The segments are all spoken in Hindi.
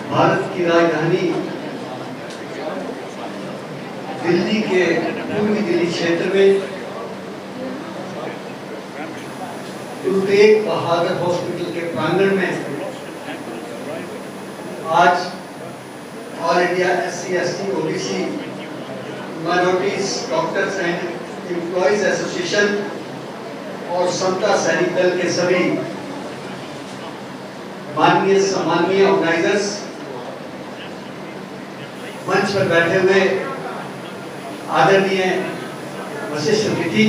भारत की राजधानी दिल्ली के पूर्वी दिल्ली क्षेत्र में गुरु तेग बहादुर हॉस्पिटल के प्रांगण में आज all India SC/ST OBC minorities doctors and employees association और समता सैनिक दल के सभी माननीय सम्माननीय ऑर्गेनाइजर्स, मंच पर बैठे हुए आदरणीय वशिष्ठ अतिथि,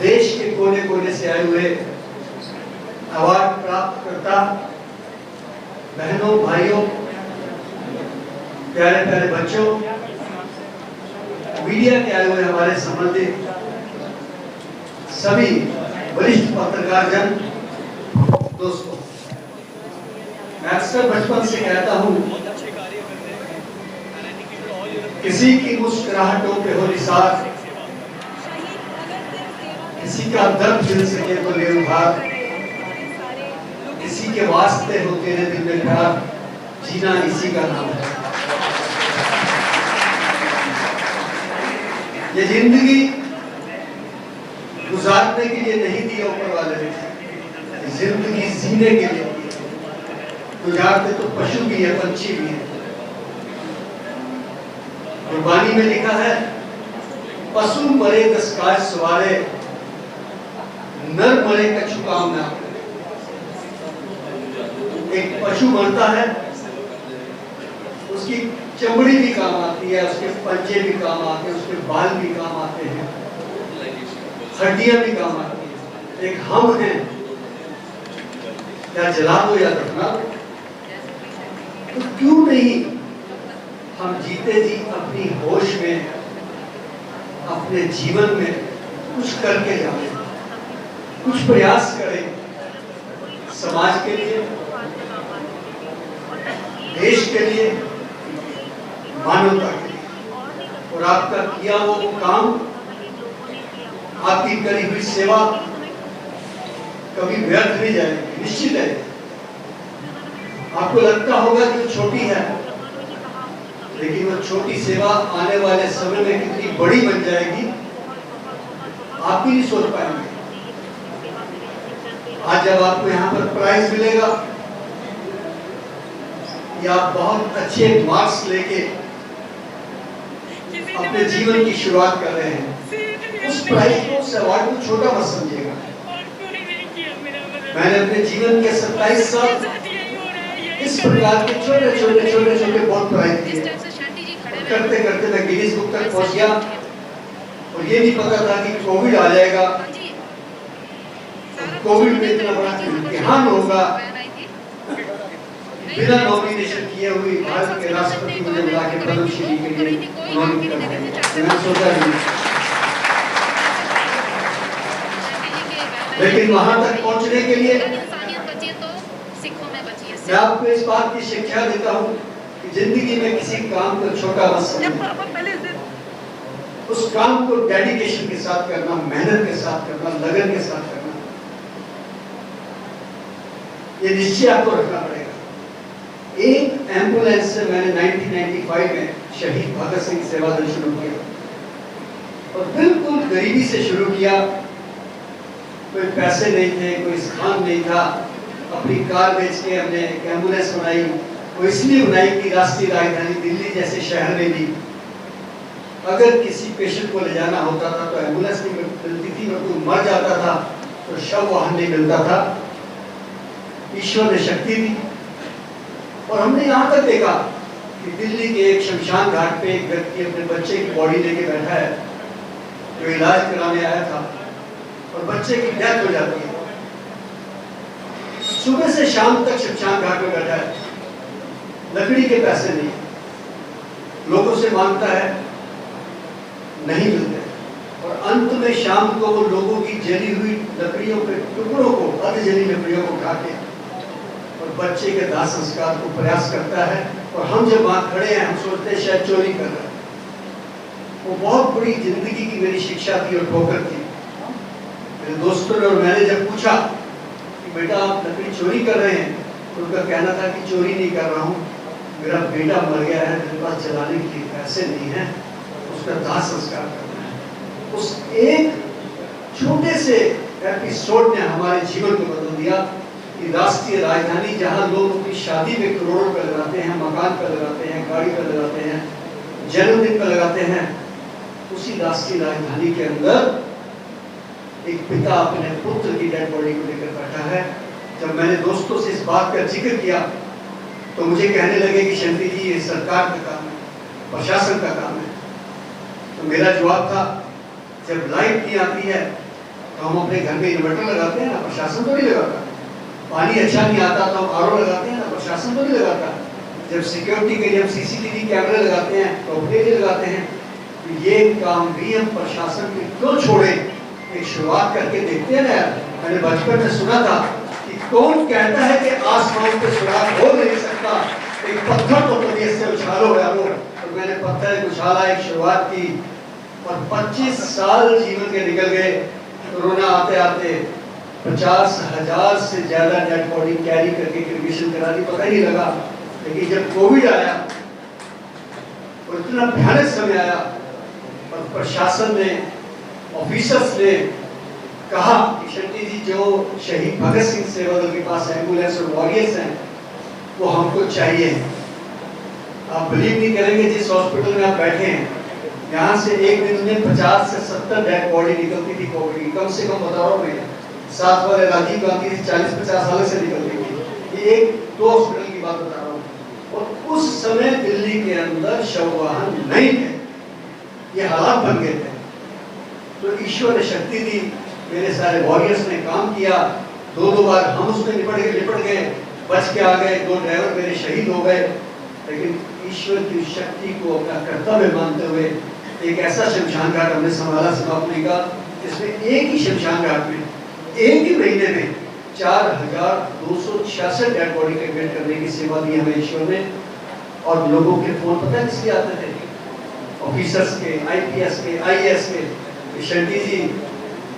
देश के कोने कोने से आए हुए अवार्ड प्राप्तकर्ता, बहनों भाइयों, प्यारे प्यारे बच्चों, मीडिया के आए हुए हमारे संबंधित सभी वरिष्ठ पत्रकार जन, दोस्तों, मैं अक्सर बचपन से कहता हूं, किसी की मुस्कुराहटों पे हो निसार, किसी का दर्द दिल सके तो ले उधार, किसी के वास्ते हो तेरे दिल में प्यार, जीना इसी का नाम है। ये जिंदगी गुजारने के लिए नहीं दी ऊपर वाले ने, जिंदगी जीने के लिए गुजारते तो पशु भी है, पंछी भी है। गुरबानी में लिखा है, पशु मरे 10 काज सवारे, नर मरे कछु काम ना। एक पशु मरता है, उसकी चमड़ी भी काम आती है, उसके पंजे भी काम आते हैं, उसके बाल भी काम आते हैं, हड्डियां भी काम आती है। एक हम हैं, या जला दो या दफना दो। तो क्यों नहीं हम जीते जी अपनी होश में, अपने जीवन में कुछ करके जाए, कुछ प्रयास करें समाज के लिए, देश के लिए, मानवता के लिए। और आपका किया वो काम, आपकी करी हुई सेवा कभी व्यर्थ नहीं जाएगी, निश्चित है। आपको लगता होगा कि छोटी है, लेकिन वो छोटी सेवा आने वाले समय में कितनी बड़ी बन जाएगी, आप भी नहीं सोच पाएंगे। आज जब आपको यहाँ पर प्राइज मिलेगा या आप बहुत अच्छे मार्क्स लेके अपने जीवन की शुरुआत कर रहे हैं, उस प्राइज को, उस अवार्ड को छोटा मत समझिएगा। मैंने अपने जीवन के 27 साल इस प्रकार के छोटे छोटे छोटे छोटे बहुत प्राइज दिए, करते करते मैं गिनीज बुक तक पहुंच गया। और ये नहीं पता था कि कोविड आ जाएगा, कोविड में इतना बड़ा इम्तिहान होगा। बिना नॉमिनेशन किए हुए भारत के राष्ट्रपति मुझे बुला के पद्मश्री के लिए नॉमिनेट कर दिया। मैंने सोचा नहीं, लेकिन वहां तक पहुंचने के लिए मैं आपको इस बात की शिक्षा देता हूं कि जिंदगी में किसी काम को छोटा मत समझिए। उस काम को डेडिकेशन के साथ करना, मेहनत के साथ करना, लगन के साथ करना, ये निश्चय आपको रखना पड़ेगा। एक एम्बुलेंस से मैंने 1995 में शहीद भगत सिंह सेवा दल शुरू किया और बिल्कुल गरीबी से शुरू किया। कोई पैसे नहीं थे, कोई स्थान नहीं था, अपनी कार बेच के हमने एक एम्बुलेंस बनाई। वो इसलिए बनाई कि राष्ट्रीय राजधानी दिल्ली जैसे शहर में भी अगर किसी पेशेंट को ले जाना होता था तो एम्बुलेंस नहीं मिलती थी, और कोई मर जाता था तो शव वाहन नहीं मिलता था। ईश्वर ने शक्ति दी और हमने यहाँ तक देखा कि दिल्ली के एक शमशान घाट पे एक व्यक्ति अपने बच्चे की बॉडी लेके बैठा है, जो इलाज कराने आया था, और बच्चे की डेथ हो जाती है। सुबह से शाम तक शमशान घाट में बैठा है, लकड़ी के पैसे नहीं, लोगों से मांगता है, नहीं मिलते, और अंत में शाम को वो लोगों की जली हुई लकड़ियों के टुकड़ों को, अर्ध जली लकड़ियों को उठा के और बच्चे के दाह संस्कार को प्रयास करता है। और हम जब वहां खड़े हैं, हम सोचते हैं शायद चोरी कर रहे हैं। वो बहुत बड़ी जिंदगी की मेरी शिक्षा थी और ठोकर थी। मेरे दोस्तों ने और मैंने जब पूछा कि बेटा आप लकड़ी चोरी कर रहे हैं, उनका कहना था कि चोरी नहीं कर रहा हूँ, मेरा बेटा मर गया है, मेरे पास जलाने के लिए पैसे नहीं है, उसका दाह संस्कार करना है। उस एक छोटे से एपिसोड ने हमारे जीवन को बदल दिया कि राष्ट्रीय राजधानी, जहाँ लोग अपनी शादी में करोड़ों रुपए लगाते हैं, मकान पर लगाते हैं, गाड़ी पर लगाते हैं, जन्मदिन पर लगाते हैं, उसी राष्ट्रीय राजधानी के अंदर एक पिता अपने पुत्र की डेड बॉडी को लेकर बैठा है। जब मैंने दोस्तों से इस बात का जिक्र किया तो मुझे कहने लगे कि शंती जी ये सरकार का काम है, प्रशासन का काम है। तो मेरा जवाब था, जब लाइट नहीं आती है तो हम अपने घर में इन्वर्टर लगाते हैं ना, प्रशासन तो नहीं लगाता। पानी अच्छा नहीं आता तो हम आरओ लगाते हैं ना, प्रशासन तो नहीं लगाता। जब सिक्योरिटी के लिए हम सीसीटीवी कैमरे लगाते हैं तो अपने लिए लगाते हैं। तो ये काम भी हम प्रशासन के क्यों छोड़े, एक शुरुआत करके देखते हैं ना। मैंने बचपन में सुना था कि कौन कहता है कि आसमान पे सुराग हो नहीं सकता, एक पत्थर को तबीयत से उछालो यारो। तो मैंने पत्थर उछाला, एक शुरुआत की, और 25 साल जीवन के निकल गए। कोरोना आते आते 50,000 से ज्यादा डेड बॉडी कैरी करके क्रिमेशन करा दी, पता ही नहीं लगा। लेकिन जब कोविड आया और इतना भयानक समय आया और प्रशासन ने, ऑफिसर्स ने कहा कि शंती जी जो शहीद भगत सिंह सेवा दल के पास एम्बुलेंस और वॉरियर्स हैं वो हमको चाहिए। आप बिलीव नहीं करेंगे, जिस हॉस्पिटल में आप बैठे हैं यहाँ से एक दिन में 50 से 70 डेड बॉडी निकलती थी कोविड की, कम से कम बता रहा हूँ मैं। साथ वाले राजीव गांधी 40-50 साल से निकलती थी। ये एक दो हॉस्पिटल की बात बता रहा हूँ। और उस समय दिल्ली के अंदर शव वाहन नहीं थे, ये हालात बन गए थे। तो ईश्वर ने शक्ति दी, मेरे सारे वॉरियर्स ने काम किया। दो बार हम उसमें लिपट गए, बच के आ गए। 2 ड्राइवर मेरे शहीद हो गए। लेकिन ईश्वर की शक्ति को अपना कर्तव्य मानते हुए एक ऐसा शमशान घाट हमने संभाला समाप्ति का, जिसमें एक ही शमशान घाट में एक ही महीने में 4,266 डेड बॉडी का इवेंट करने की सेवा दी हमें ईश्वर ने। और लोगों के फोन पता है किसके आते थे? ऑफिसर्स के, आईपीएस के, आईएएस के। शंती जी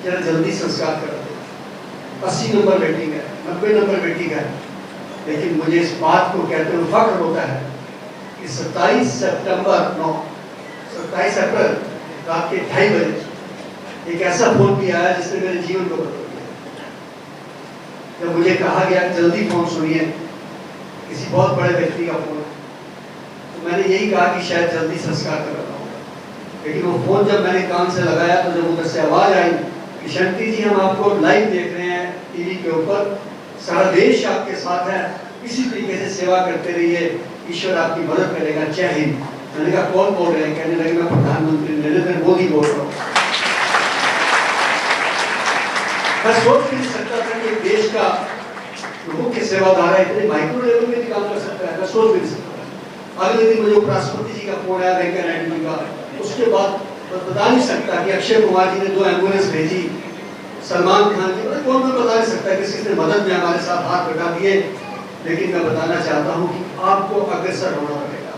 जरा जल्दी संस्कार करा दो। 80 नंबर वेटिंग है, 90 नंबर वेटिंग है। लेकिन मुझे इस बात को कहते हुए फख्र होता है कि 27 अप्रैल रात के 2:30 बजे एक ऐसा फोन भी आया जिसने मेरे जीवन को बदल दिया। जब मुझे कहा गया जल्दी फोन सुनिए, किसी बहुत बड़े व्यक्ति का फोन, तो मैंने यही कहा कि शायद जल्दी संस्कार कराना होगा। लेकिन वो फोन जब मैंने कान से लगाया तो जब उधर से आवाज आई कि शंती जी हम आपको लाइव देख रहे हैं टीवी के ऊपर, सारा देश आपके साथ है, इसी तरीके से सेवा करते रहिए, ईश्वर आपकी मदद करेगा, जय हिंद। मैंने कहा कौन बोल रहे हैं? कहने लगे मैं प्रधानमंत्री नरेंद्र मोदी बोल रहा हूँ। मैं सोच भी नहीं सकता था कि देश का मुख्य सेवादार है, इतने माइक्रो लेवल में भी काम कर सकता है, मैं सोच भी नहीं सकता। अगले दिन मुझे उपराष्ट्रपति जी का फोन आया, वेंकैया नायडू जी का। उसके बाद बता नहीं सकता कि अक्षय कुमार जी ने 2 एम्बुलेंस भेजी, सलमान खान जी, कौन भी बता नहीं सकता किसी ने मदद में हमारे साथ हाथ बटा दिए। लेकिन मैं बताना चाहता हूँ कि आपको अग्रसर होना पड़ेगा।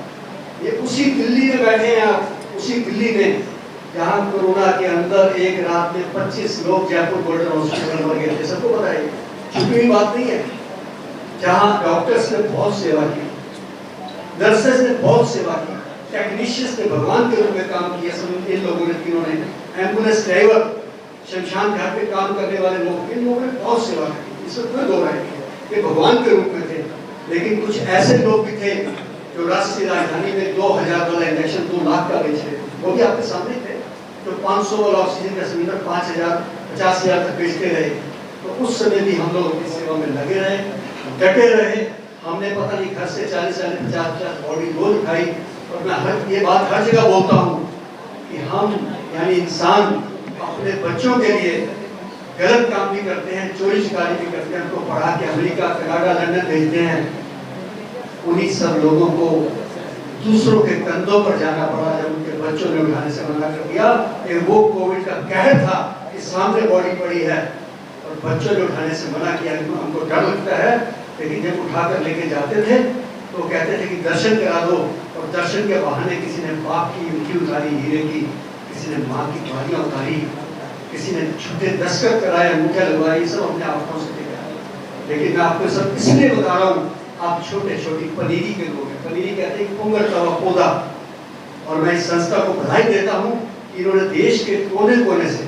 ये उसी दिल्ली में बैठे हैं आप, उसी दिल्ली में जहाँ कोरोना के अंदर एक रात में 25 लोग जयपुर गोल्डन हॉस्पिटल में मर गए थे, सबको पता है, छुपी हुई बात नहीं है। जहाँ डॉक्टर्स ने बहुत सेवा की, नर्सेस ने बहुत सेवा की, टेक्नीशियंस ने भगवान के रूप में काम किया। सब इन लोगों ने, तीनों ने, एम्बुलेंस ड्राइवर, शमशान घाट पे काम करने वाले लोग, इन लोगों ने बहुत सेवा की, इसमें कोई दो राय नहीं है, ये भगवान के रूप में थे। लेकिन कुछ ऐसे लोग भी थे जो राष्ट्रीय राजधानी में 2,000 वाला इंजेक्शन 2 लाख का बेच रहे, वो भी आपके सामने थे। जो 500 वाला ऑक्सीजन का सिलेंडर 5,000, 50,000 तक बेचते रहे। तो उस समय भी हम लोग अपनी सेवा में लगे रहे, डटे रहे। हमने पता नहीं घर से 40-40, 50-50 बॉडी रोज उठाई। और मैं ये बात हर जगह बोलता हूँ कि हम यानी इंसान अपने बच्चों के लिए गलत काम भी करते हैं, चोरी चकारी भी करते हैं, उनको पढ़ा के अमेरिका, कनाडा, लंदन भेजते हैं। उन्हीं सब लोगों को दूसरों के कंधों पर जाना पड़ा जब उनके बच्चों ने उठाने से मना कर दिया। वो कोविड का कहर था कि सामने बॉडी पड़ी है और बच्चों ने उठाने से मना किया। हमको डर लगता है, लेकिन जब उठाकर लेके जाते थे तो कहते थे कि दर्शन करा दो, और दर्शन के बहाने किसी ने बाप की अंगूठी उतारी हीरे की, किसी ने माँ की बालियाँ उतारी, किसी ने छोटे दस्तखत कराए, अंगूठे लगवाए, ये सब अपने आंखों से देखा। लेकिन मैं आपको सब इसलिए बता रहा हूँ, आप छोटे छोटी पनीरी के लोग हैं। पनीरी कहते हैं पुंगरता हुआ पौधा। और मैं इस संस्था को बधाई देता हूँ कि इन्होंने देश के कोने कोने से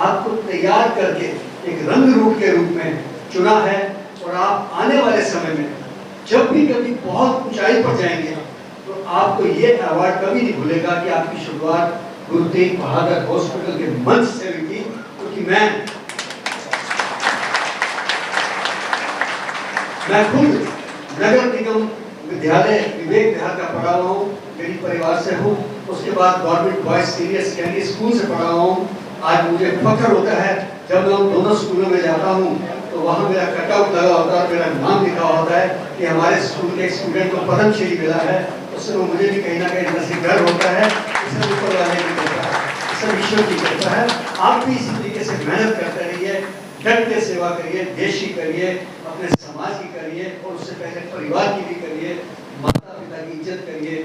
आपको तैयार करके एक रंग रूप के रूप में चुना है। और आप आने वाले समय में जब भी कभी बहुत ऊंचाई पर जाएंगे तो आपको ये अवार्ड कभी नहीं भूलेगा कि आपकी शुरुआत गुरु तेग बहादुर हॉस्पिटल के मंच से हुई थी। क्योंकि मैं खुद नगर निगम विद्यालय विवेक विहार का पढ़ा हुआ हूँ, गरीब परिवार से हूँ। उसके बाद government boys senior secondary school से पढ़ा हुआ हूँ। आज मुझे फख्र होता है जब मैं उन दोनों स्कूलों में जाता हूँ तो वहाँ मेरा कटआउट लगा होता है, मेरा नाम लिखा होता है कि हमारे स्कूल के एक स्टूडेंट को पद्मश्री मिला है। उससे मुझे भी कहीं ना कहीं अंदर से डर होता है। इससे ऊपर वाले की करता है, इससे ईश्वर की करता है। आप भी इसी तरीके से मेहनत करते रहिए, डट के सेवा करिए, देश की करिए, अपने समाज की करिए और उससे पहले परिवार की भी करिए। माता पिता की इज्जत करिए,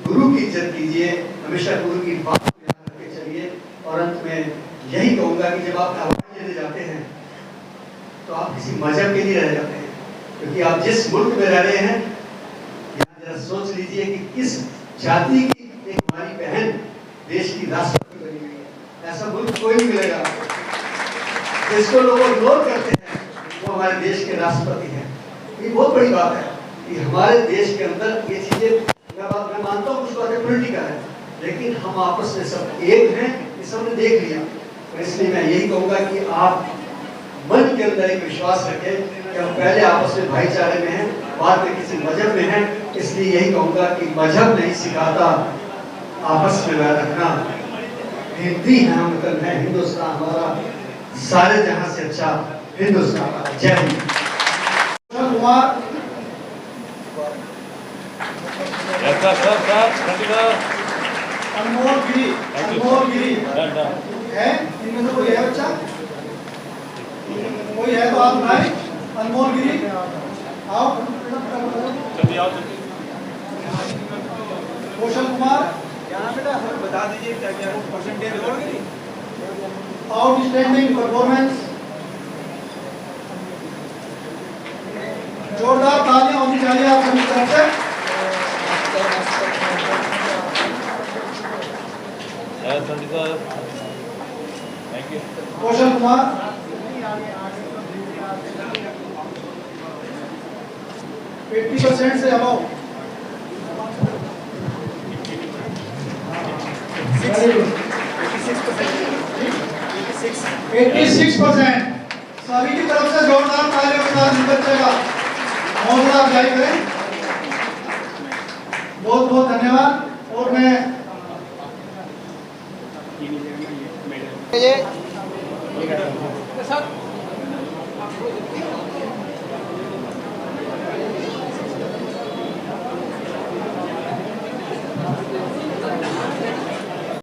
गुरु की इज्जत कीजिए, हमेशा गुरु की बात को याद रख के चलिए। और अंत में यही कहूँगा कि जब आप अवार्ड लेने जाते हैं तो आप किसी मजहब के नहीं रह जाते हैं, क्योंकि आप जिस मुल्क में रह रहे हैं यहाँ जरा सोच लीजिए कि किस जाति की एक हमारी बहन देश की राष्ट्रपति बनी हुई है। ऐसा मुल्क कोई नहीं मिलेगा जिसको लोग इग्नोर करते हैं, वो हमारे देश के राष्ट्रपति हैं। ये बहुत बड़ी बात है कि हमारे देश के अंदर ये चीजें, मैं मानता हूँ कुछ बातें पॉलिटिकल है, लेकिन हम आपस में सब एक हैं, ये सबने देख लिया। तो इसलिए मैं यही कहूँगा कि आप मन के अंदर एक विश्वास रखें कि हम पहले आपस में भाईचारे में हैं, बाद में किसी मजहब में हैं। इसलिए यही कहूँगा कि मजहब नहीं सिखाता आपस में वैर रखना। हिंदी है, हम वतन है हिंदुस्तान हमारा, सारे जहां से अच्छा हिंदुस्तान। जय हिंद। कुमार अनमोल गिरी है, इनमें से कोई है बच्चा? कोई है तो आप उठाए। अनमोल गिरी आओ। कौशल कुमार बेटा हमें बता दीजिए क्या क्या परसेंटेज। आउटस्टैंडिंग परफॉर्मेंस, जोरदार तालियां होनी चाहिए आप सभी तरफ से। कौशल कुमार 80% से अबव। 86%। सभी की तरफ से जोरदार तालियों के साथ इस बच्चे का हौसला अफजाई करें। बहुत बहुत धन्यवाद। और मैं ये